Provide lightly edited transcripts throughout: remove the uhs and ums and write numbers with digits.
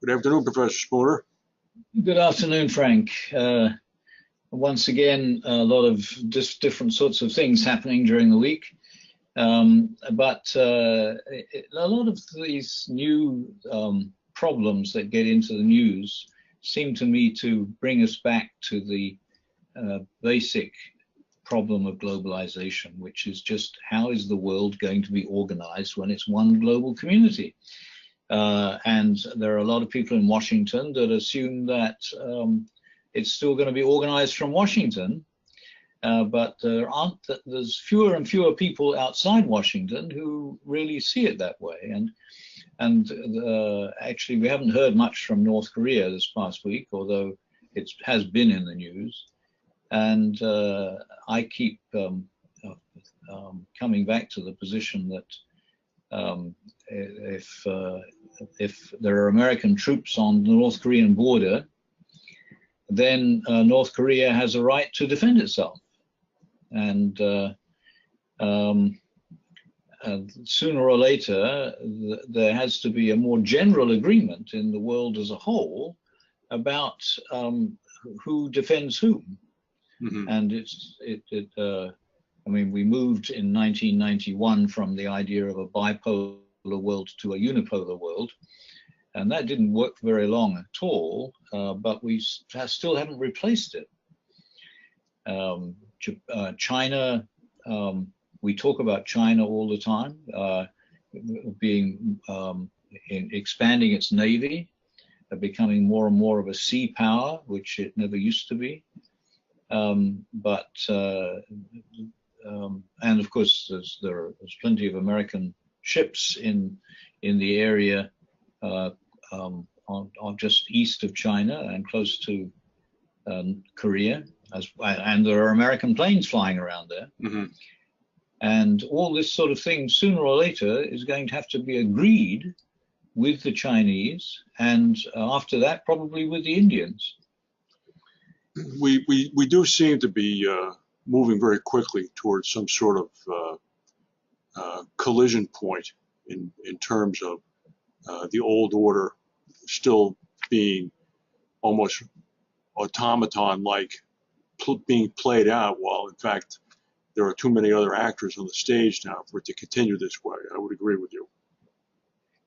Good afternoon, Professor Spooner. Good afternoon, Frank. Once again, a lot of different sorts of things happening during the week. But a lot of these new problems that get into the news seem to me to bring us back to the basic problem of globalization, which is just how is the world going to be organized when it's one global community? And there are a lot of people in Washington that assume that it's still going to be organized from Washington, but there's fewer and fewer people outside Washington who really see it that way. And actually, we haven't heard much from North Korea this past week, although it has been in the news. And I keep coming back to the position that if there are American troops on the North Korean border, then North Korea has a right to defend itself. And sooner or later, there has to be a more general agreement in the world as a whole about who defends whom. Mm-hmm. And I mean, we moved in 1991 from the idea of a bipolar world to a unipolar world, and that didn't work very long at all, but we still haven't replaced it. China, we talk about China all the time, expanding its navy, becoming more and more of a sea power, which it never used to be. And of course, there's plenty of American ships in the area on just east of China and close to Korea, and there are American planes flying around there. Mm-hmm. And all this sort of thing, sooner or later, is going to have to be agreed with the Chinese, and after that, probably with the Indians. We do seem to be moving very quickly towards some sort of collision point in terms of the old order still being almost automaton-like being played out, while in fact there are too many other actors on the stage now for it to continue this way. I would agree with you.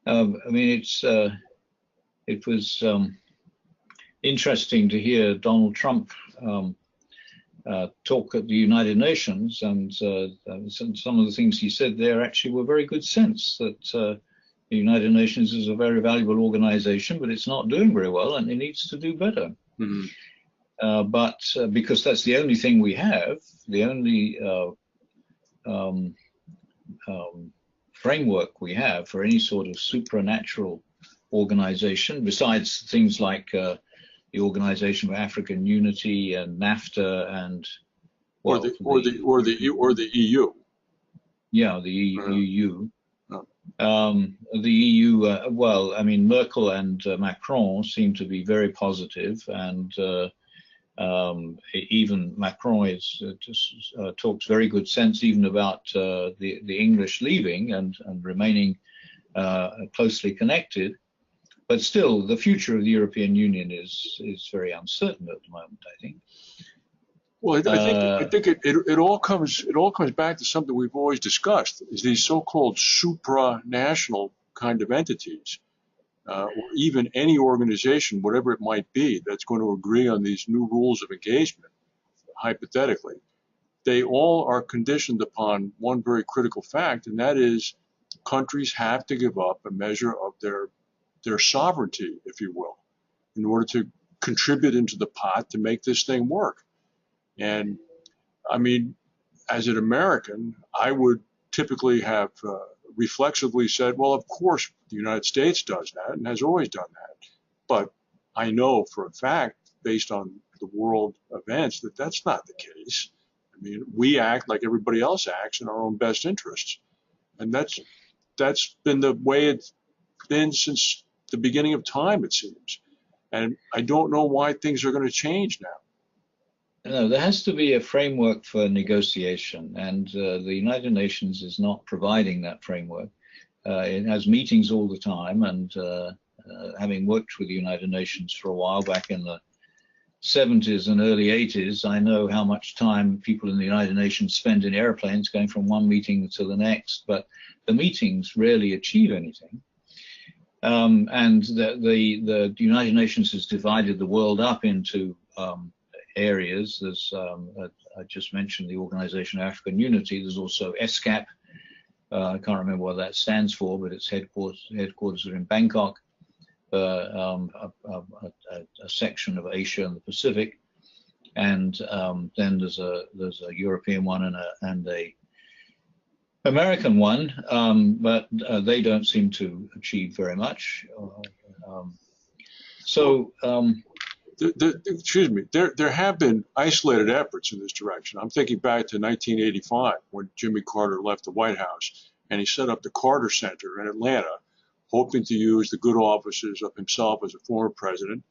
I mean, it was interesting to hear Donald Trump talk at the United Nations, and some of the things he said there actually were very good sense, that the United Nations is a very valuable organization, but it's not doing very well and it needs to do better. Mm-hmm. But because that's the only thing we have, the only framework we have for any sort of supranational organization, besides things like the Organization for African Unity and NAFTA and or the EU. Yeah, the EU. The EU. Well, I mean, Merkel and Macron seem to be very positive, and even Macron talks very good sense even about the English leaving and remaining closely connected. But still, the future of the European Union is very uncertain at the moment, I think. Well, I think it all comes back to something we've always discussed: is these so-called supranational kind of entities, or even any organization, whatever it might be, that's going to agree on these new rules of engagement. Hypothetically, they all are conditioned upon one very critical fact, and that is, countries have to give up a measure of their sovereignty, if you will, in order to contribute into the pot to make this thing work. And I mean, as an American, I would typically have reflexively said, well, of course, the United States does that and has always done that. But I know for a fact, based on the world events, that that's not the case. I mean, we act like everybody else acts in our own best interests. And that's been the way it's been since the beginning of time, it seems. And I don't know why things are going to change now. No, there has to be a framework for negotiation, and the United Nations is not providing that framework. It has meetings all the time, and having worked with the United Nations for a while back in the 70s and early 80s, I know how much time people in the United Nations spend in airplanes going from one meeting to the next, but the meetings rarely achieve anything. And the United Nations has divided the world up into areas. There's, I just mentioned the Organization of African Unity. There's also ESCAP. I can't remember what that stands for, but its headquarters are in Bangkok. A section of Asia and the Pacific, and then there's a European one and a American one, but they don't seem to achieve very much. Excuse me. There have been isolated efforts in this direction. I'm thinking back to 1985 when Jimmy Carter left the White House and he set up the Carter Center in Atlanta, hoping to use the good offices of himself as a former president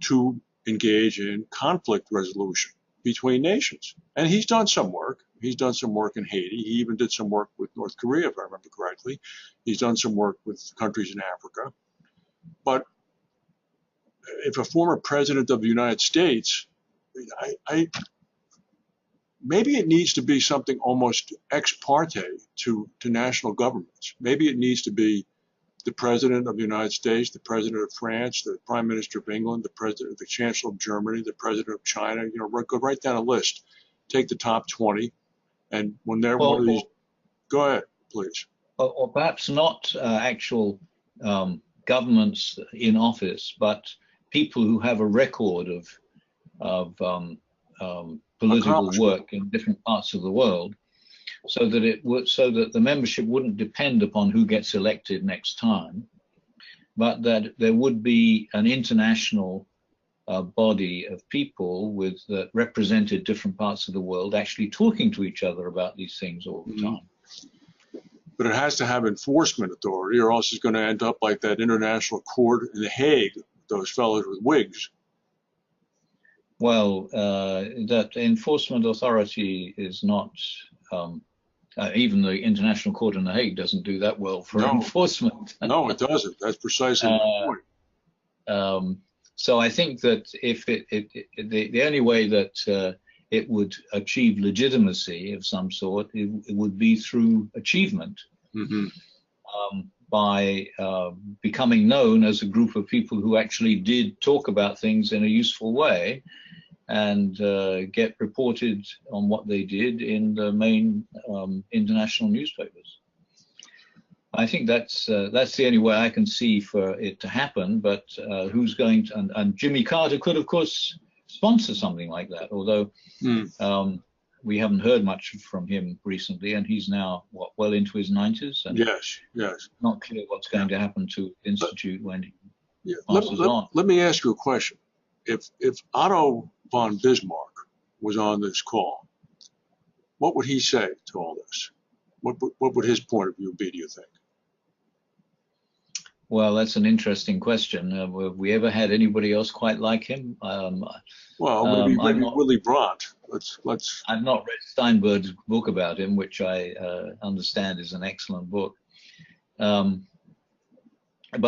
to engage in conflict resolution between nations. And he's done some work. He's done some work in Haiti. He even did some work with North Korea, if I remember correctly. He's done some work with countries in Africa. But if a former president of the United States, maybe it needs to be something almost ex parte to national governments. Maybe it needs to be the president of the United States, the president of France, the prime minister of England, the chancellor of Germany, the president of China. You know, go right down a list. Take the top 20, and when they're one of these, go ahead, please. Or perhaps not actual governments in office, but people who have a record of political work in different parts of the world, so that the membership wouldn't depend upon who gets elected next time, but that there would be an international body of people that represented different parts of the world actually talking to each other about these things all the time. But it has to have enforcement authority, or else it's going to end up like that international court in The Hague, those fellows with wigs. Well, that enforcement authority is not, even the International Court in The Hague doesn't do that well for enforcement. No, it doesn't. That's precisely the point. So I think that if the only way that it would achieve legitimacy of some sort, it would be through achievement, by becoming known as a group of people who actually did talk about things in a useful way, and get reported on what they did in the main international newspapers. I think that's the only way I can see for it to happen. But who's going to? And Jimmy Carter could, of course, sponsor something like that. Although we haven't heard much from him recently, and he's now well into his 90s. And yes. Not clear what's going to happen to the institute when he passes on. Let me ask you a question. If Otto von Bismarck was on this call, what would he say to all this? What would his point of view be, do you think? Well, that's an interesting question. Have we ever had anybody else quite like him? Well, maybe Willy Brandt. Let's. I've not read Steinberg's book about him, which I understand is an excellent book. But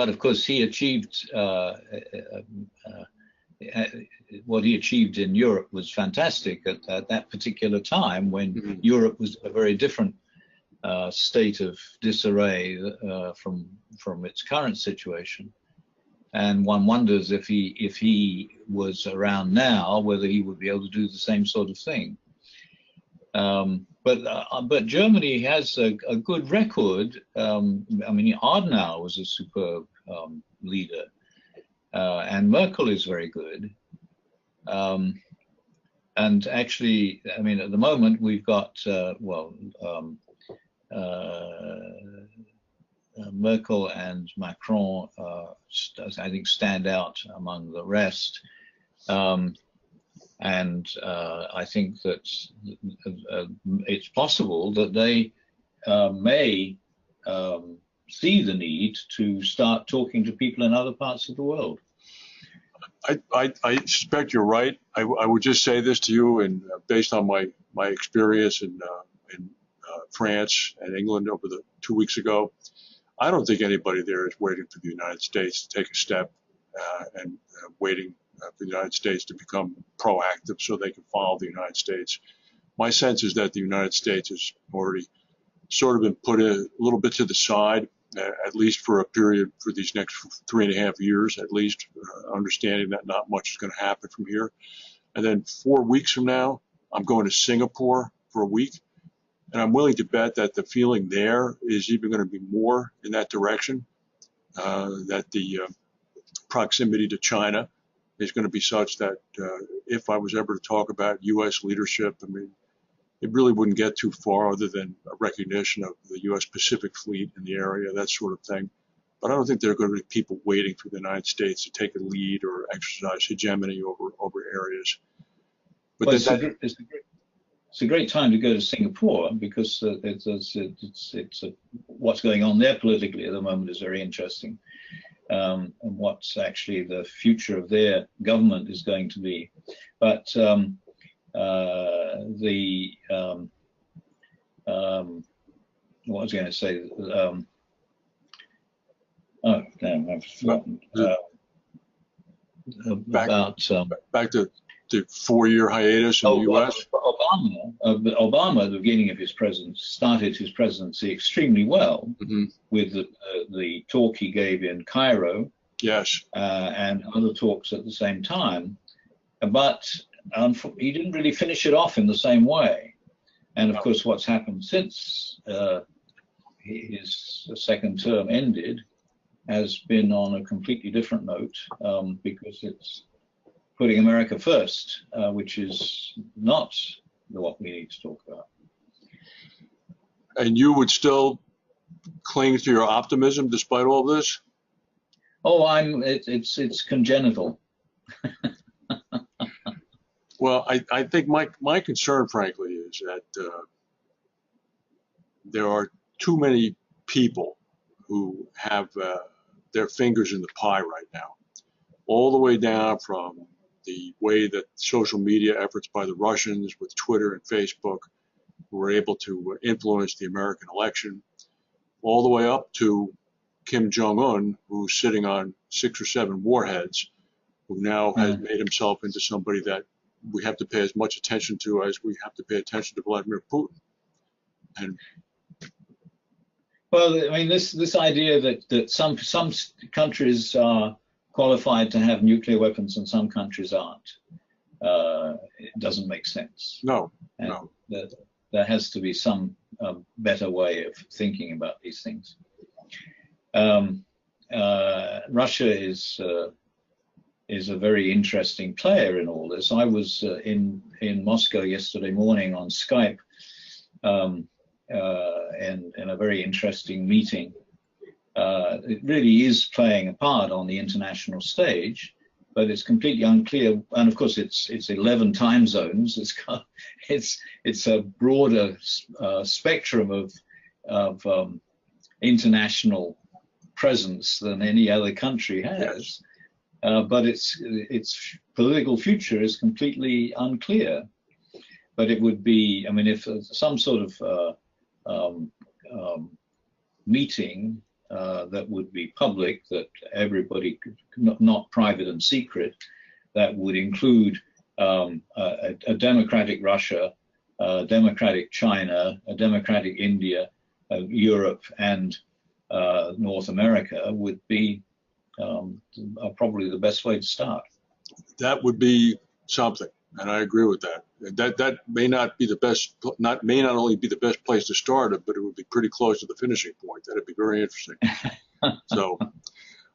of course, he achieved what he achieved in Europe was fantastic at that particular time when Europe was a very different state of disarray from its current situation, and one wonders if he was around now, whether he would be able to do the same sort of thing. But Germany has a good record. I mean, Adenauer was a superb leader, and Merkel is very good. And actually, I mean, at the moment we've got Merkel and Macron, I think, stand out among the rest. And I think that it's possible that they may see the need to start talking to people in other parts of the world. I suspect you're right. I would just say this to you, and based on my experience in France and England over the 2 weeks ago, I don't think anybody there is waiting for the United States to take a step and waiting for the United States to become proactive so they can follow the United States. My sense is that the United States has already sort of been put a little bit to the side, at least for a period for these next 3.5 years, at least, understanding that not much is going to happen from here. And then 4 weeks from now, I'm going to Singapore for a week. And I'm willing to bet that the feeling there is even going to be more in that direction, that the proximity to China is going to be such that if I was ever to talk about U.S. leadership, I mean, it really wouldn't get too far other than a recognition of the U.S. Pacific Fleet in the area, that sort of thing. But I don't think there are going to be people waiting for the United States to take a lead or exercise hegemony over areas. But well, it's a great time to go to Singapore because what's going on there politically at the moment is very interesting, and what's actually the future of their government is going to be. But what was I going to say? Oh, damn, I've forgotten. Back to the 4-year hiatus in the U.S. Obama, at the beginning of his presidency, started his presidency extremely well with the talk he gave in Cairo. Yes. And other talks at the same time. But he didn't really finish it off in the same way. And of course, what's happened since his second term ended has been on a completely different note, because it's putting America first, which is not what we need to talk about. And you would still cling to your optimism despite all this? Oh, it's congenital. Well, I think my concern, frankly, is that there are too many people who have their fingers in the pie right now, all the way down from the way that social media efforts by the Russians with Twitter and Facebook were able to influence the American election, all the way up to Kim Jong-un, who's sitting on 6 or 7 warheads, who now has made himself into somebody that we have to pay as much attention to as we have to pay attention to Vladimir Putin. And well, I mean, this idea that some countries are qualified to have nuclear weapons and some countries aren't, it doesn't make sense. No, and no. There has to be some better way of thinking about these things. Russia is a very interesting player in all this. I was in Moscow yesterday morning on Skype, in a very interesting meeting. It really is playing a part on the international stage, but it's completely unclear. And of course, it's 11 time zones. It's a broader spectrum of international presence than any other country has. But its political future is completely unclear. But it would be, I mean, if some sort of meeting that would be public, that everybody could, not private and secret, that would include a democratic Russia, a democratic China, a democratic India, Europe, and North America, would be probably the best way to start. That would be something, and I agree with that. That may not be the best, may not only be the best place to start it, but it would be pretty close to the finishing point. That'd be very interesting. So,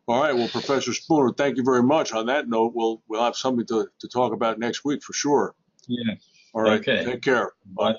all right. Well, Professor Spooner, thank you very much. On that note, we'll have something to talk about next week for sure. Yeah. All right. Okay. Take care. Bye.